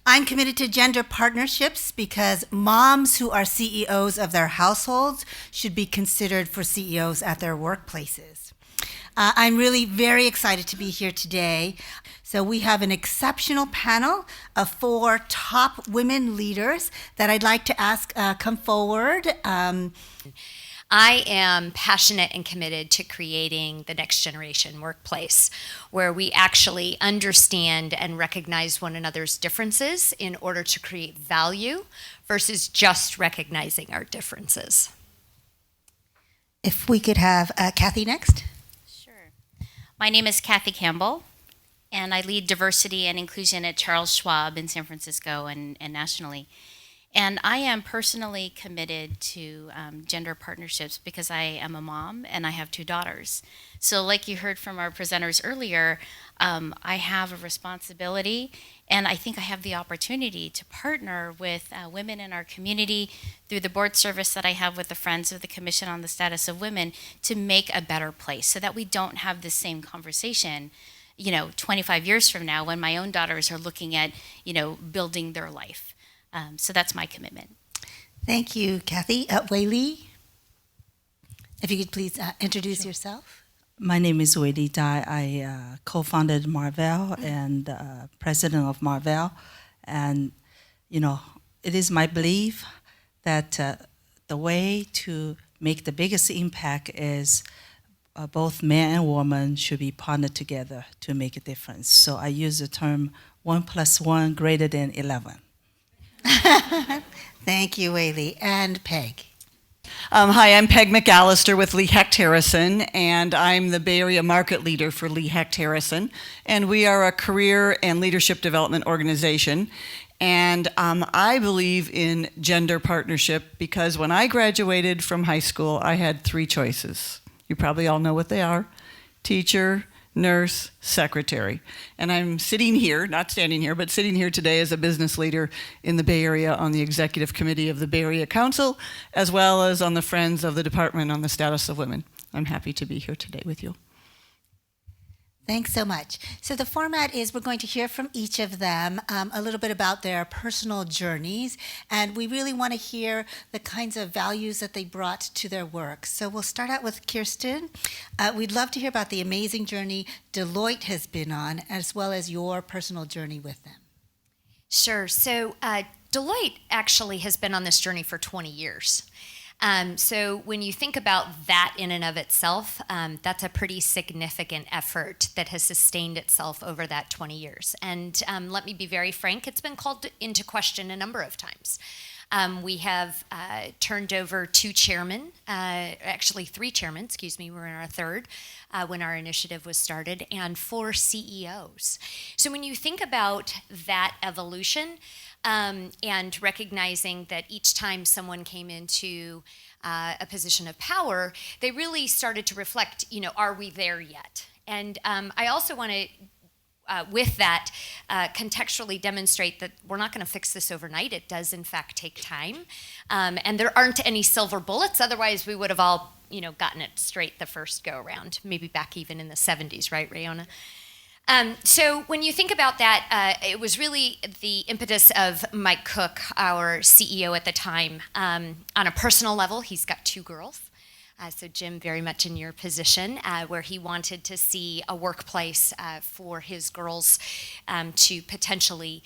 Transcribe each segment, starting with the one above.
I'm committed to gender partnerships because moms who are CEOs of their households should be considered for CEOs at their workplaces. I'm really very excited to be here today. So we have an exceptional panel of 4 top women leaders that I'd like to ask come forward. I am passionate and committed to creating the next generation workplace where we actually understand and recognize one another's differences in order to create value versus just recognizing our differences. If we could have Cathy next. Sure. My name is Cathy Campbell, and I lead diversity and inclusion at Charles Schwab in San Francisco and nationally. And I am personally committed to gender partnerships because I am a mom and I have 2 daughters. So like you heard from our presenters earlier, I have a responsibility and I think I have the opportunity to partner with women in our community through the board service that I have with the Friends of the Commission on the Status of Women to make a better place so that we don't have the same conversation 25 years from now when my own daughters are looking at, building their life. So that's my commitment. Thank you, Cathy. Wei Lee, if you could please introduce yourself. My name is Wei Lee. I co-founded Marvell and president of Marvell. And, it is my belief that the way to make the biggest impact is both man and woman should be partnered together to make a difference. So I use the term 1 + 1 greater than 11. Thank you, Wei Lee. And Peg. Hi, I'm Peg McAllister with Lee Hecht Harrison, and I'm the Bay Area market leader for Lee Hecht Harrison. And we are a career and leadership development organization. And I believe in gender partnership because when I graduated from high school, I had 3 choices. You probably all know what they are: teacher, nurse, secretary. And I'm sitting here, not standing here, but sitting here today as a business leader in the Bay Area on the executive committee of the Bay Area Council, as well as on the Friends of the Department on the Status of Women. I'm happy to be here today with you. Thanks so much. So the format is we're going to hear from each of them a little bit about their personal journeys, and we really want to hear the kinds of values that they brought to their work. So we'll start out with Kirsten. We'd love to hear about the amazing journey Deloitte has been on, as well as your personal journey with them. Sure. So Deloitte actually has been on this journey for 20 years. So when you think about that in and of itself, that's a pretty significant effort that has sustained itself over that 20 years. And let me be very frank, it's been called into question a number of times. We have turned over 2 chairmen, actually 3 chairmen, we're in our 3rd when our initiative was started, and 4 CEOs. So when you think about that evolution, and recognizing that each time someone came into a position of power, they really started to reflect, are we there yet? And I also want to, with that, contextually demonstrate that we're not going to fix this overnight. It does, in fact, take time. And there aren't any silver bullets. Otherwise, we would have all, gotten it straight the first go around, maybe back even in the 70s, right, Rayona? So when you think about that, it was really the impetus of Mike Cook, our CEO at the time. On a personal level, he's got 2 girls. So Jim, very much in your position, where he wanted to see a workplace for his girls to potentially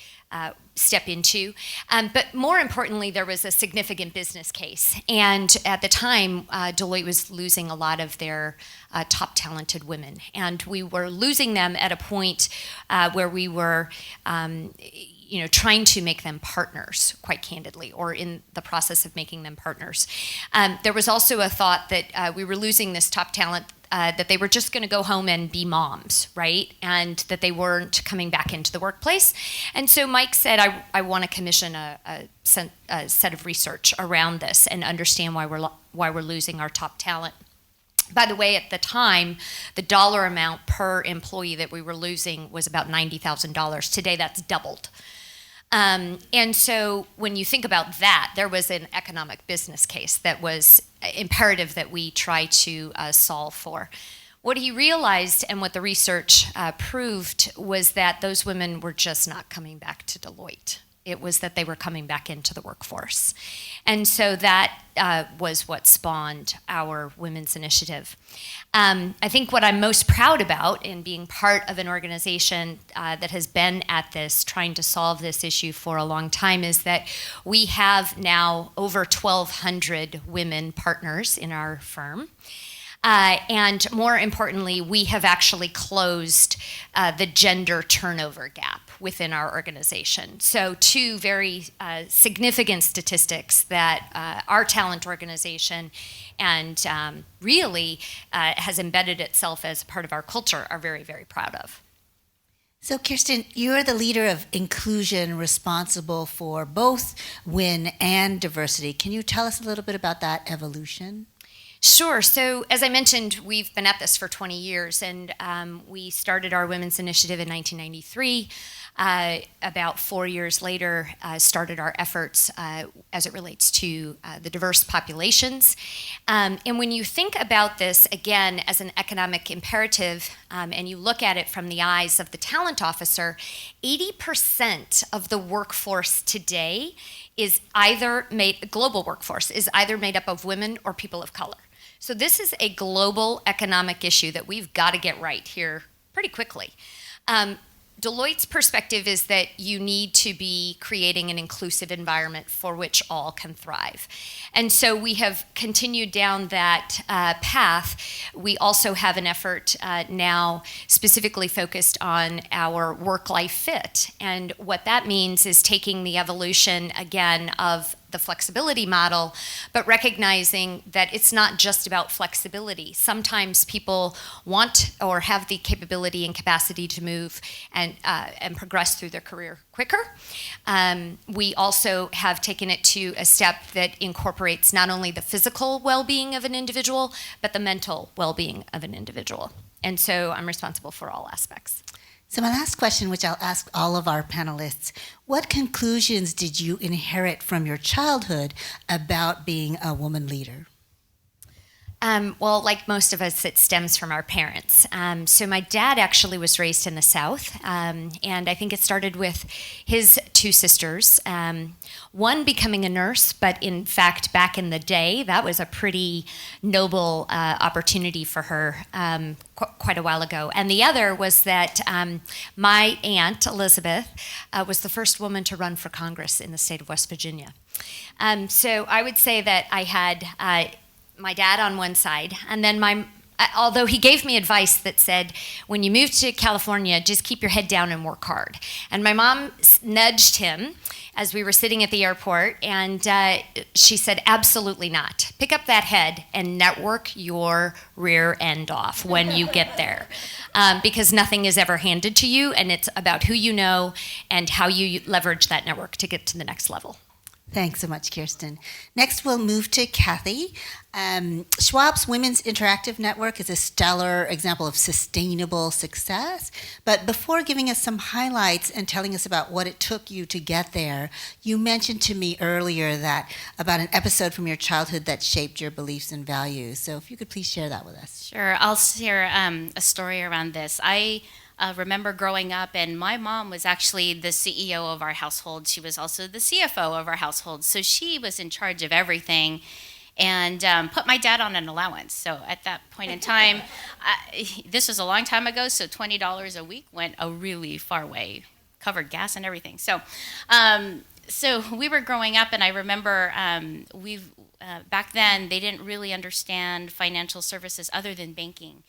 step into. But more importantly, there was a significant business case. And at the time, Deloitte was losing a lot of their top talented women. And we were losing them at a point where we were trying to make them partners, quite candidly, or in the process of making them partners. There was also a thought that we were losing this top talent, that they were just going to go home and be moms, right? And that they weren't coming back into the workplace. And so Mike said, I want to commission a set of research around this and understand why we're losing our top talent. By the way, at the time, the dollar amount per employee that we were losing was about $90,000. Today, that's doubled. And so when you think about that, there was an economic business case that was imperative that we try to solve for. What he realized and what the research proved was that those women were just not coming back to Deloitte. It was that they were coming back into the workforce. And so that was what spawned our Women's Initiative. I think what I'm most proud about in being part of an organization that has been at this, trying to solve this issue for a long time, is that we have now over 1,200 women partners in our firm. And more importantly, we have actually closed the gender turnover gap within our organization. So two very significant statistics that our talent organization and really has embedded itself as part of our culture are very, very proud of. So Kirsten, you're the leader of inclusion responsible for both WIN and diversity. Can you tell us a little bit about that evolution? Sure. So as I mentioned, we've been at this for 20 years, and we started our Women's Initiative in 1993. About 4 years later, started our efforts as it relates to the diverse populations. And when you think about this, again, as an economic imperative, and you look at it from the eyes of the talent officer, 80% of the workforce today is either global workforce is either made up of women or people of color. So this is a global economic issue that we've got to get right here pretty quickly. Deloitte's perspective is that you need to be creating an inclusive environment for which all can thrive. And so we have continued down that path. We also have an effort now specifically focused on our work-life fit. And what that means is taking the evolution, again, of the flexibility model, but recognizing that it's not just about flexibility. Sometimes people want or have the capability and capacity to move and progress through their career quicker. We also have taken it to a step that incorporates not only the physical well-being of an individual, but the mental well-being of an individual. And so I'm responsible for all aspects. So my last question, which I'll ask all of our panelists, what conclusions did you inherit from your childhood about being a woman leader? Well, like most of us, it stems from our parents. So my dad actually was raised in the South, and I think it started with his two sisters, one becoming a nurse, but in fact, back in the day, that was a pretty noble opportunity for her quite a while ago. And the other was that my aunt, Elizabeth, was the first woman to run for Congress in the state of West Virginia. So I would say that I had my dad on one side, and then although he gave me advice that said, when you move to California, just keep your head down and work hard. And my mom nudged him as we were sitting at the airport, and she said, absolutely not. Pick up that head and network your rear end off when you get there. Because nothing is ever handed to you, and it's about who you know and how you leverage that network to get to the next level. Thanks so much, Kirsten. Next, we'll move to Cathy. Schwab's Women's Interactive Network is a stellar example of sustainable success. But before giving us some highlights and telling us about what it took you to get there, you mentioned to me earlier about an episode from your childhood that shaped your beliefs and values. So if you could please share that with us. Sure, I'll share a story around this. I remember growing up, and my mom was actually the CEO of our household. She was also the CFO of our household. So she was in charge of everything and put my dad on an allowance. So at that point in time, this was a long time ago, so $20 a week went a really far way, covered gas and everything. So we were growing up, and I remember back then they didn't really understand financial services other than banking.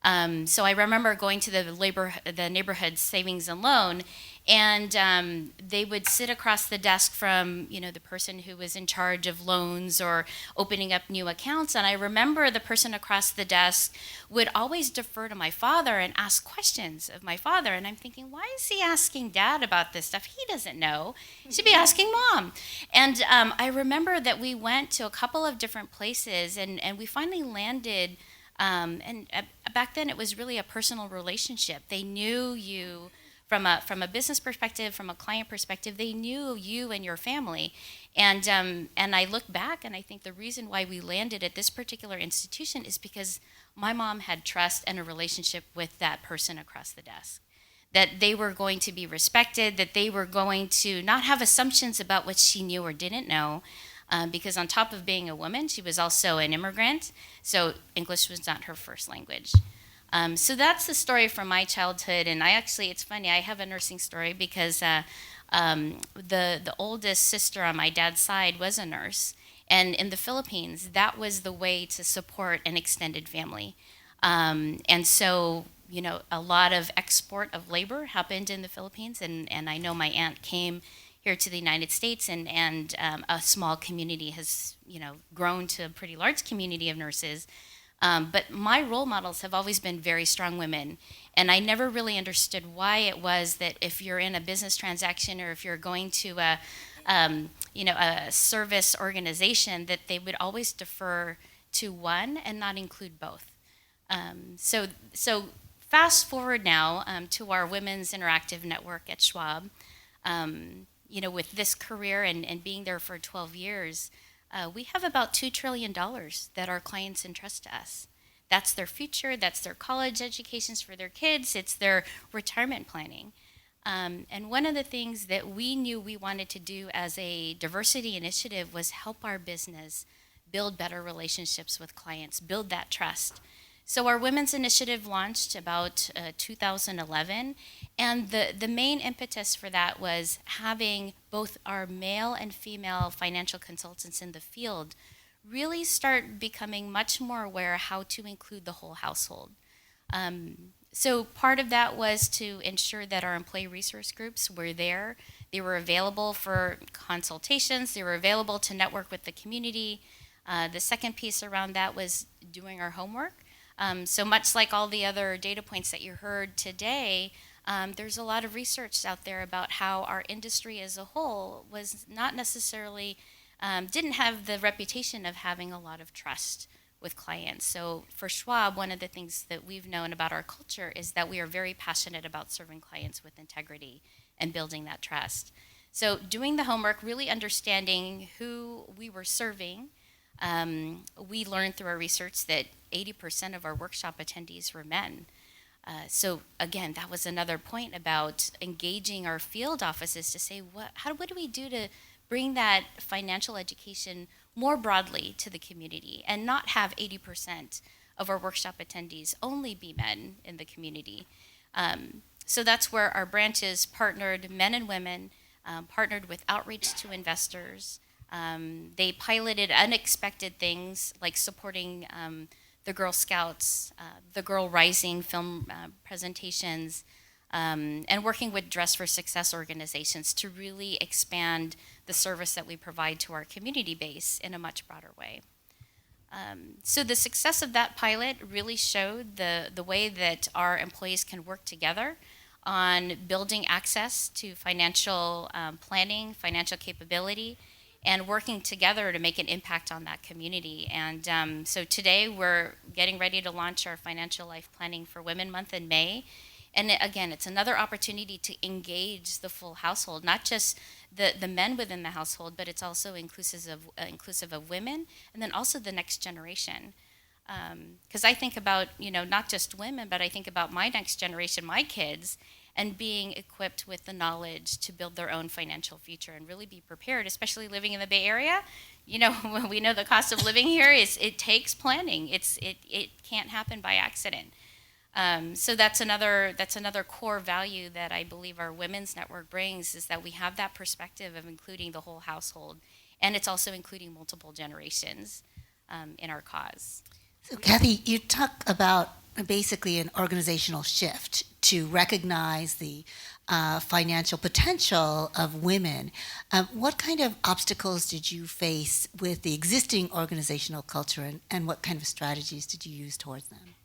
So I remember going to the neighborhood savings and loan, and they would sit across the desk from the person who was in charge of loans or opening up new accounts. And I remember the person across the desk would always defer to my father and ask questions of my father. And I'm thinking, why is he asking Dad about this stuff? He doesn't know. He should be asking Mom. And I remember that we went to a couple of different places, and we finally landed. And back then, it was really a personal relationship. They knew you from a business perspective, from a client perspective, they knew you and your family. And I look back and I think the reason why we landed at this particular institution is because my mom had trust and a relationship with that person across the desk. That they were going to be respected, that they were going to not have assumptions about what she knew or didn't know, because on top of being a woman, she was also an immigrant, so English was not her first language. So that's the story from my childhood, and it's funny, I have a nursing story because the oldest sister on my dad's side was a nurse, and in the Philippines, that was the way to support an extended family. And so, a lot of export of labor happened in the Philippines, and I know my aunt came here to the United States, and a small community has, grown to a pretty large community of nurses. But my role models have always been very strong women, and I never really understood why it was that if you're in a business transaction or if you're going to a service organization, that they would always defer to one and not include both. So fast forward now to our Women's Interactive Network at Schwab. With this career and being there for 12 years, we have about $2 trillion that our clients entrust to us. That's their future, that's their college educations for their kids, it's their retirement planning. And one of the things that we knew we wanted to do as a diversity initiative was help our business build better relationships with clients, build that trust. So our women's initiative launched about 2011, and the main impetus for that was having both our male and female financial consultants in the field really start becoming much more aware how to include the whole household. So part of that was to ensure that our employee resource groups were there. They were available for consultations. They were available to network with the community. The second piece around that was doing our homework. So much like all the other data points that you heard today, there's a lot of research out there about how our industry as a whole was not necessarily, didn't have the reputation of having a lot of trust with clients. So for Schwab, one of the things that we've known about our culture is that we are very passionate about serving clients with integrity and building that trust. So doing the homework, really understanding who we were serving, we learned through our research that 80% of our workshop attendees were men. So again, that was another point about engaging our field offices to say, what do we do to bring that financial education more broadly to the community and not have 80% of our workshop attendees only be men in the community. So that's where our branches partnered, men and women, partnered with outreach to investors. They piloted unexpected things like supporting the Girl Scouts, the Girl Rising film presentations, and working with Dress for Success organizations to really expand the service that we provide to our community base in a much broader way. So the success of that pilot really showed the way that our employees can work together on building access to financial planning, financial capability, and working together to make an impact on that community. And so today we're getting ready to launch our Financial Life Planning for Women Month in May. And again, it's another opportunity to engage the full household, not just the men within the household, but it's also inclusive of women, and then also the next generation. Because I think about, not just women, but I think about my next generation, my kids, and being equipped with the knowledge to build their own financial future and really be prepared, especially living in the Bay Area. We know the cost of living here it takes planning. It can't happen by accident. So that's another core value that I believe our women's network brings, is that we have that perspective of including the whole household, and it's also including multiple generations in our cause. So Cathy, you talk about basically an organizational shift to recognize the financial potential of women. What kind of obstacles did you face with the existing organizational culture, and what kind of strategies did you use towards them?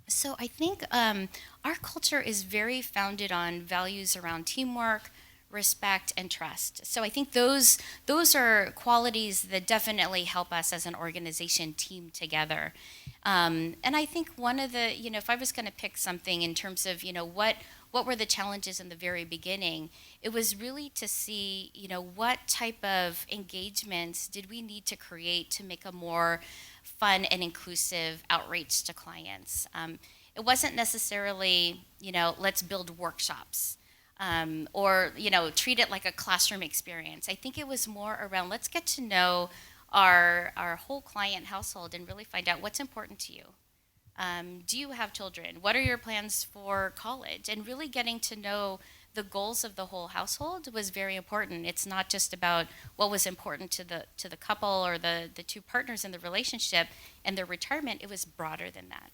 So I think our culture is very founded on values around teamwork, respect, and trust. So I think those are qualities that definitely help us as an organization team together. And I think one of the, if I was going to pick something in terms of, what were the challenges in the very beginning, it was really to see, what type of engagements did we need to create to make a more fun and inclusive outreach to clients. It wasn't necessarily, let's build workshops. Or treat it like a classroom experience. I think it was more around, let's get to know our whole client household and really find out what's important to you. Do you have children? What are your plans for college? And really getting to know the goals of the whole household was very important. It's not just about what was important to the couple or the two partners in the relationship and their retirement. It was broader than that.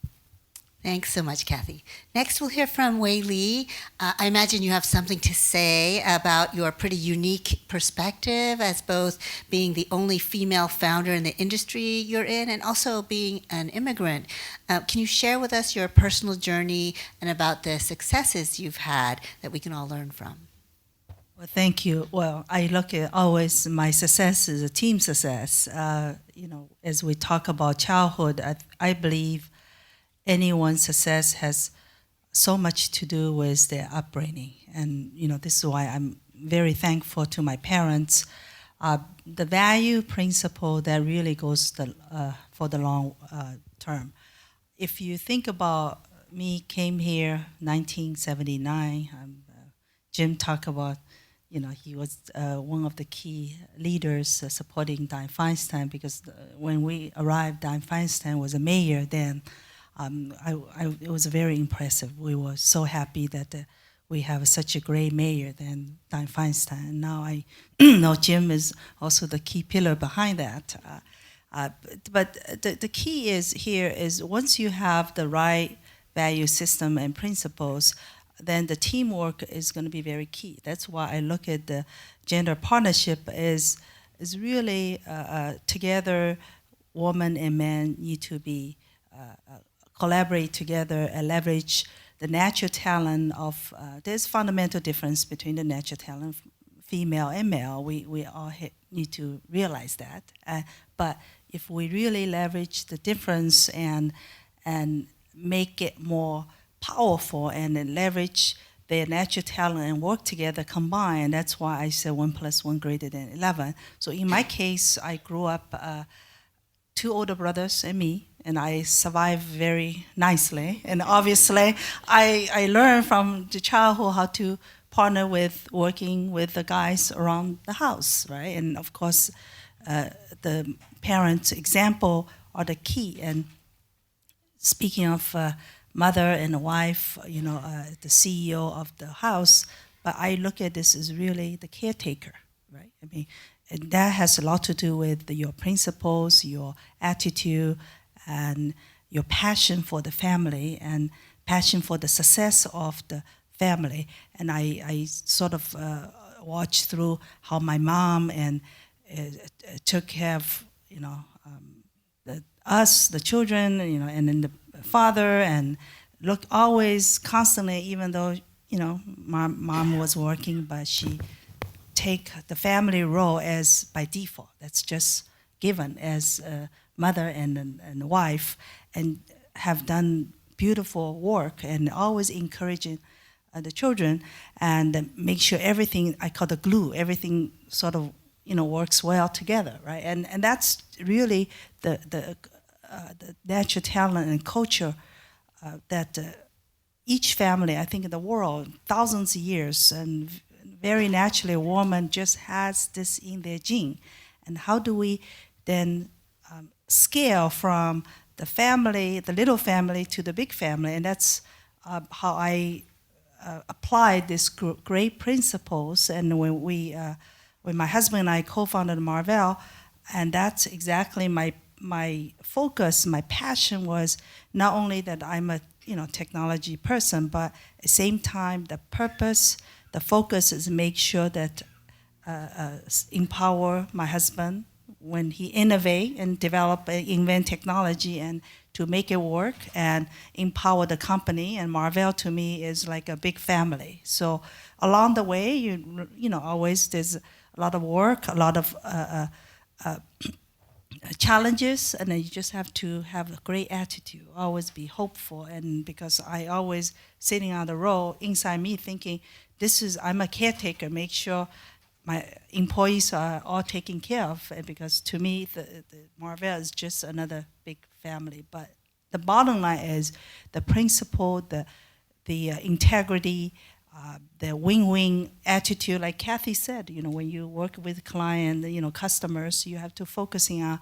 Thanks so much, Cathy. Next, we'll hear from Wei Lee. I imagine you have something to say about your pretty unique perspective as both being the only female founder in the industry you're in and also being an immigrant. Can you share with us your personal journey and about the successes you've had that we can all learn from? Well, thank you. Well, I look at always my success is a team success. As we talk about childhood, I believe anyone's success has so much to do with their upbringing. And, this is why I'm very thankful to my parents. The value principle that really goes for the long term. If you think about me came here 1979, Jim talked about, he was one of the key leaders supporting Dianne Feinstein because when we arrived, Dianne Feinstein was a mayor then. It was very impressive. We were so happy that we have such a great mayor than Dianne Feinstein. And now I know Jim is also the key pillar behind that. But the key is once you have the right value system and principles, then the teamwork is going to be very key. That's why I look at the gender partnership is really together, woman and man need to be collaborate together and leverage the natural talent of, there's fundamental difference between the natural talent, female and male. We all need to realize that. But if we really leverage the difference and make it more powerful and then leverage their natural talent and work together, combine, that's why I say 1 + 1 greater than 11. So in my case, I grew up 2 older brothers and me, and I survived very nicely. And obviously, I learned from the childhood how to partner with working with the guys around the house, right? And of course, the parents' example are the key. And speaking of mother and wife, the CEO of the house, but I look at this as really the caretaker, right? I mean, and that has a lot to do with your principles, your attitude, and your passion for the family and passion for the success of the family. And I sort of watched through how my mom and took care of, us, the children, and then the father, and look always constantly, even though, my mom was working, but she take the family role as by default. That's just given as a mother and wife, and have done beautiful work and always encouraging the children and make sure everything, I call the glue, everything sort of works well together, right? And that's really the natural talent and culture that each family, I think in the world, thousands of years, and very naturally a woman just has this in their gene. And how do we then scale from the family, the little family, to the big family? And that's how I applied these great principles. And when my husband and I co-founded Marvell, and that's exactly my focus, my passion was not only that I'm a technology person, but at the same time the purpose, the focus is make sure that empower my husband when he innovate and develop and invent technology and to make it work, and empower the company. And Marvell to me is like a big family. So along the way, always there's a lot of work, a lot of challenges, and then you just have to have a great attitude, always be hopeful. And because I always sitting on the row inside me thinking, I'm a caretaker, make sure my employees are all taken care of. And because to me, the Marvell is just another big family. But the bottom line is the principle, the integrity, the win-win attitude, like Cathy said, when you work with client, customers, you have to focusing on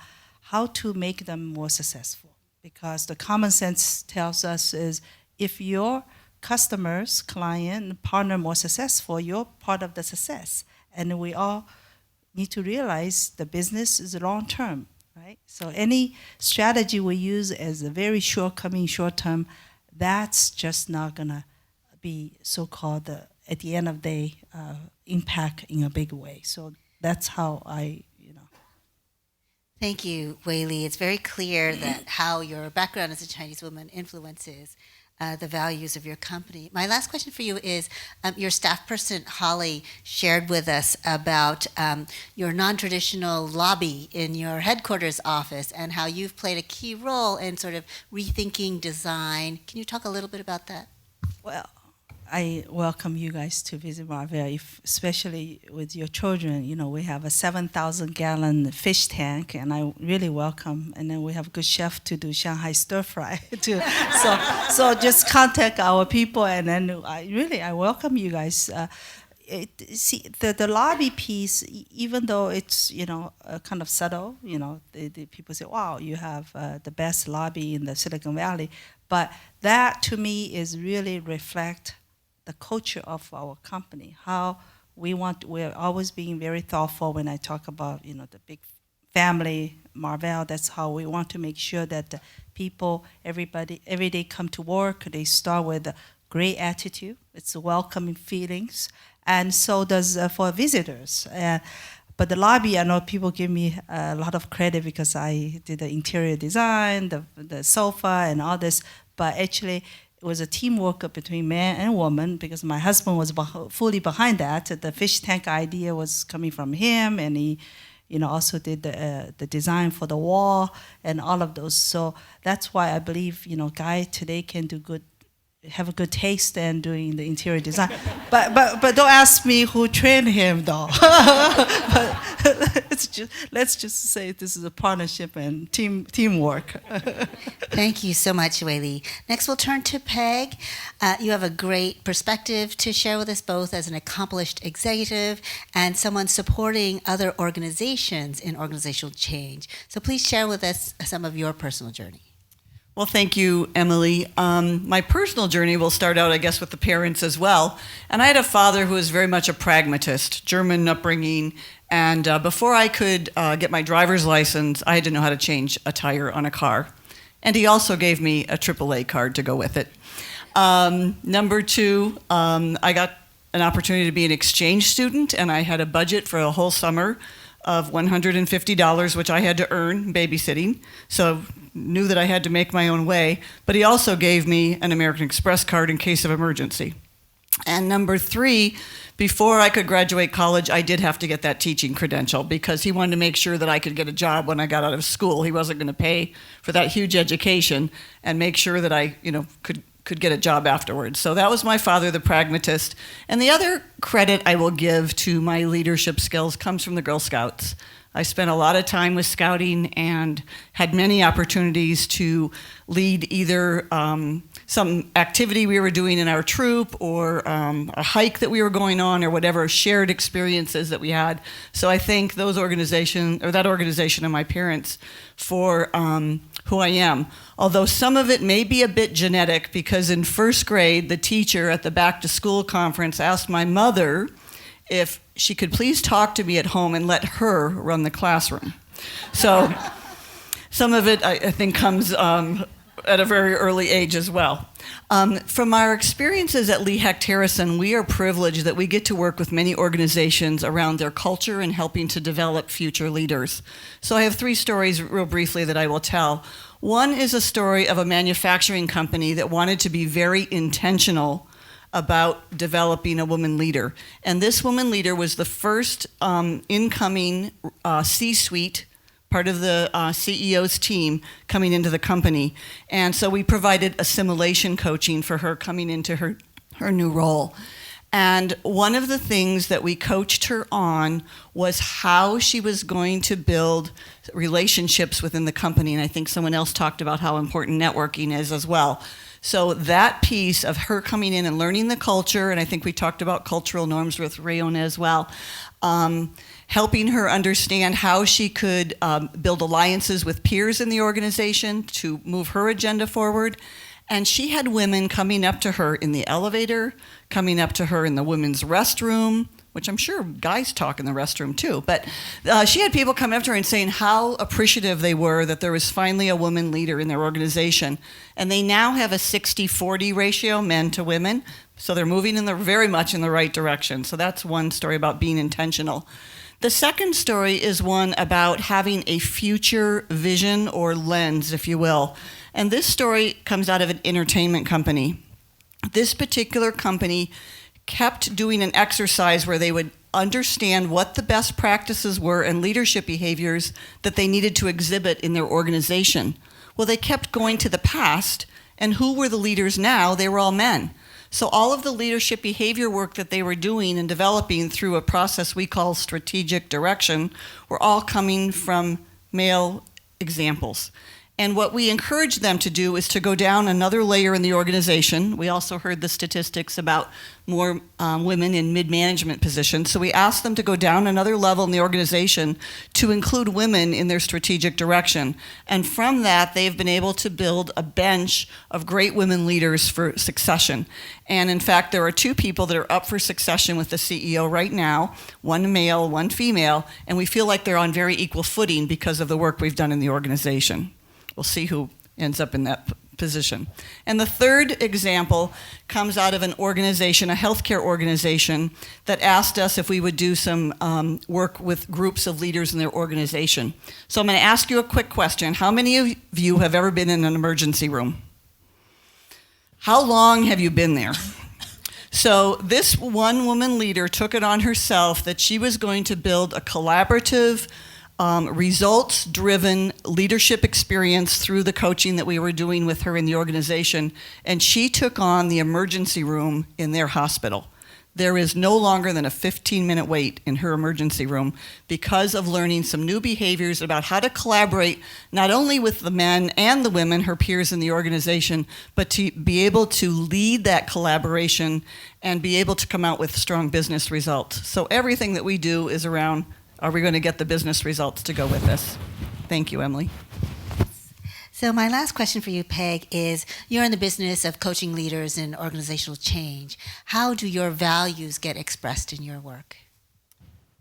how to make them more successful. Because the common sense tells us is if your customers, client, partner more successful, you're part of the success. And we all need to realize the business is long-term, right? So any strategy we use as a very short-term, that's just not gonna be so-called, at the end of the day, impact in a big way. So that's how Thank you, Wei Lee. It's very clear that how your background as a Chinese woman influences the values of your company. My last question for you is, your staff person, Holly, shared with us about your non-traditional lobby in your headquarters office and how you've played a key role in sort of rethinking design. Can you talk a little bit about that? Well, I welcome you guys to visit Marvell, especially with your children. We have a 7,000-gallon fish tank, and I really welcome. And then we have a good chef to do Shanghai stir fry too. So just contact our people, and then I welcome you guys. The lobby piece, even though it's kind of subtle, the people say, "Wow, you have the best lobby in the Silicon Valley," but that to me is really reflect the culture of our company, how we're always being very thoughtful when I talk about, the big family, Marvell. That's how we want to make sure that the people, everybody, every day come to work, they start with a great attitude. It's welcoming feelings. And so does for visitors. But the lobby, I know people give me a lot of credit because I did the interior design, the sofa and all this, but actually it was a teamwork between man and woman because my husband was fully behind that. The fish tank idea was coming from him, and he also did the design for the wall and all of those. So that's why I believe, guy today can have a good taste and doing the interior design. but don't ask me who trained him though. But let's just say this is a partnership and teamwork. Thank you so much, Wei Lee. Next, we'll turn to Peg. You have a great perspective to share with us both as an accomplished executive and someone supporting other organizations in organizational change. So please share with us some of your personal journey. Well, thank you, Emily. My personal journey will start out, I guess, with the parents as well. And I had a father who was very much a pragmatist, German upbringing. And before I could get my driver's license, I had to know how to change a tire on a car. And he also gave me a AAA card to go with it. Number two, I got an opportunity to be an exchange student, and I had a budget for a whole summer of $150, which I had to earn babysitting. So knew that I had to make my own way, but he also gave me an American Express card in case of emergency. And number three, before I could graduate college, I did have to get that teaching credential because he wanted to make sure that I could get a job when I got out of school. He wasn't going to pay for that huge education and make sure that I, could get a job afterwards. So that was my father, the pragmatist. And the other credit I will give to my leadership skills comes from the Girl Scouts. I spent a lot of time with scouting and had many opportunities to lead either some activity we were doing in our troop or a hike that we were going on or whatever shared experiences that we had. So I thank that organization and my parents for who I am. Although some of it may be a bit genetic because in first grade, the teacher at the back to school conference asked my mother if she could please talk to me at home and let her run the classroom. So some of it, I think, comes at a very early age as well. From our experiences at Hecht Harrison, we are privileged that we get to work with many organizations around their culture and helping to develop future leaders. So I have three stories real briefly that I will tell. One is a story of a manufacturing company that wanted to be very intentional about developing a woman leader. And this woman leader was the first incoming C-suite part of the CEO's team coming into the company. And so we provided assimilation coaching for her coming into her new role. And one of the things that we coached her on was how she was going to build relationships within the company. And I think someone else talked about how important networking is as well. So that piece of her coming in and learning the culture, and I think we talked about cultural norms with Rayona as well, helping her understand how she could build alliances with peers in the organization to move her agenda forward. And she had women coming up to her in the elevator, coming up to her in the women's restroom, which I'm sure guys talk in the restroom too. But she had people come up to her and saying how appreciative they were that there was finally a woman leader in their organization. And they now have a 60-40 ratio, men to women. So they're moving very much in the right direction. So that's one story about being intentional. The second story is one about having a future vision or lens, if you will. And this story comes out of an entertainment company. This particular company kept doing an exercise where they would understand what the best practices were and leadership behaviors that they needed to exhibit in their organization. Well, they kept going to the past, and who were the leaders now? They were all men. So all of the leadership behavior work that they were doing and developing through a process we call strategic direction were all coming from male examples. And what we encourage them to do is to go down another layer in the organization. We also heard the statistics about more women in mid-management positions. So we asked them to go down another level in the organization to include women in their strategic direction. And from that, they've been able to build a bench of great women leaders for succession. And in fact, there are 2 people that are up for succession with the CEO right now, one male, one female, and we feel like they're on very equal footing because of the work we've done in the organization. We'll see who ends up in that position. And the third example comes out of an organization, a healthcare organization, that asked us if we would do some work with groups of leaders in their organization. So I'm going to ask you a quick question. How many of you have ever been in an emergency room? How long have you been there? So this one woman leader took it on herself that she was going to build a collaborative, results-driven leadership experience through the coaching that we were doing with her in the organization, and she took on the emergency room in their hospital. There is no longer than a 15-minute wait in her emergency room because of learning some new behaviors about how to collaborate not only with the men and the women, her peers in the organization, but to be able to lead that collaboration and be able to come out with strong business results. So everything that we do is around, are we going to get the business results to go with this? Thank you, Emily. So my last question for you, Peg, is you're in the business of coaching leaders in organizational change. How do your values get expressed in your work?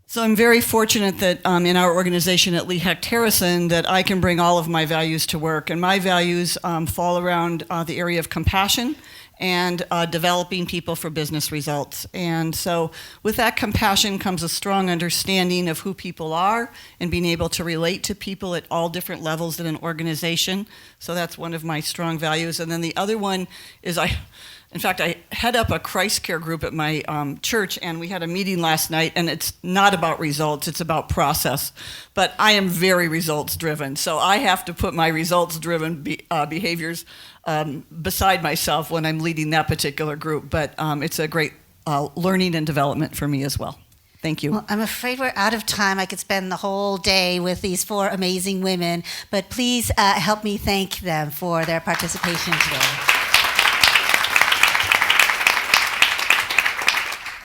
So I'm very fortunate that in our organization at Hecht Harrison that I can bring all of my values to work. And my values fall around the area of compassion and developing people for business results. And so with that compassion comes a strong understanding of who people are and being able to relate to people at all different levels in an organization. So that's one of my strong values. And then the other one is I head up a Christ Care group at my church, and we had a meeting last night, and it's not about results, it's about process. But I am very results-driven, so I have to put my results-driven behaviors beside myself when I'm leading that particular group. But it's a great learning and development for me as well. Thank you. Well, I'm afraid we're out of time. I could spend the whole day with these 4 amazing women, but please help me thank them for their participation today.